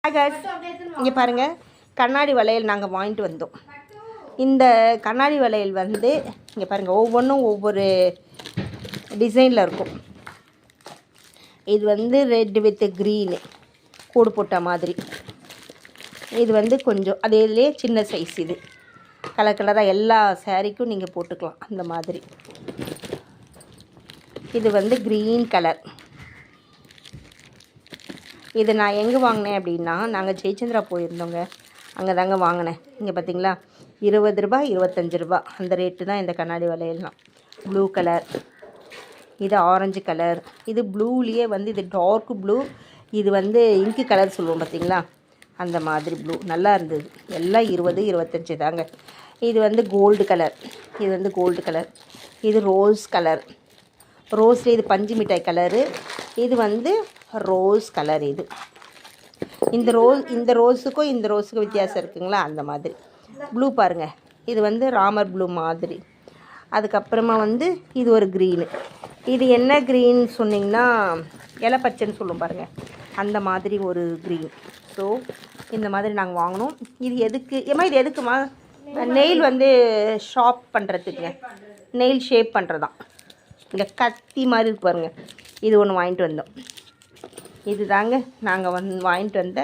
இங்கே பாருங்கள், கண்ணாடி வளையல் நாங்கள் வாங்கிட்டு வந்தோம். இந்த கண்ணாடி வளையல் வந்து இங்கே பாருங்கள், ஒவ்வொன்றும் ஒவ்வொரு டிசைனில் இருக்கும். இது வந்து ரெட் வித் க்ரீனு கூடு போட்ட மாதிரி. இது வந்து கொஞ்சம் அதேலே சின்ன சைஸ். இது கலர் கலராக எல்லா சாரீக்கும் நீங்கள் போட்டுக்கலாம் அந்த மாதிரி. இது வந்து க்ரீன் கலர். இது நான் எங்கே வாங்கினேன் அப்படின்னா, நாங்கள் ஜெயச்சந்திரா போயிருந்தோங்க, அங்கே தாங்க வாங்கினேன். இங்கே பார்த்தீங்களா, 20 ரூபா 25 ரூபா அந்த ரேட்டு தான் இந்த கண்ணாடி வளையல்லாம். ப்ளூ கலர், இது ஆரஞ்சு கலர், இது ப்ளூலேயே வந்து இது டார்க் ப்ளூ, இது வந்து இங்கு கலர் சொல்லுவோம் பார்த்தீங்களா, அந்த மாதிரி ப்ளூ நல்லா இருந்தது. எல்லாம் 20 25 தாங்க. இது வந்து கோல்டு கலர், இது வந்து கோல்டு கலர். இது ரோஸ் கலர், ரோஸில் இது பஞ்சு மிட்டாய் கலரு. இது வந்து ரோஸ் கலர். இது இந்த ரோஸுக்கும் இந்த ரோஸுக்கும் வித்தியாசம் இருக்குங்களா, அந்த மாதிரி. ப்ளூ பாருங்கள், இது வந்து ராமர் ப்ளூ மாதிரி. அதுக்கப்புறமா வந்து இது ஒரு க்ரீனு. இது என்ன க்ரீன் சொன்னிங்கன்னா, இலை பச்சைன்னு சொல்லும் பாருங்கள், அந்த மாதிரி ஒரு க்ரீன். ஸோ இந்த மாதிரி நாங்கள் வாங்கினோம். இது எதுக்கு இது எதுக்குமா, நெயில் வந்து ஷார்ப் பண்ணுறதுக்குங்க, நெயில் ஷேப் பண்ணுறதான். இந்த கத்தி மாதிரி இருக்கு பாருங்கள், இது ஒன்று வாங்கிட்டு வந்தோம். இது தாங்க நாங்கள் வாங்கிட்டு வந்த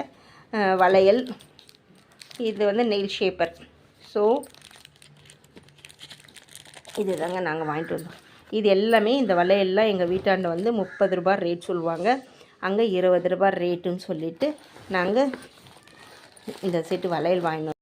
வளையல். இது வந்து நெயில் ஷேப்பர். ஸோ இது தாங்க நாங்கள் வாங்கிட்டு வந்தோம். இது எல்லாமே இந்த வளையல்லாம் எங்கள் வீட்டாண்ட வந்து 30 ரூபா ரேட் சொல்லுவாங்க, அங்கே 20 ரூபா ரேட்டுன்னு சொல்லிவிட்டு நாங்கள் இந்த செட்டு வளையல் வாங்கினோம்.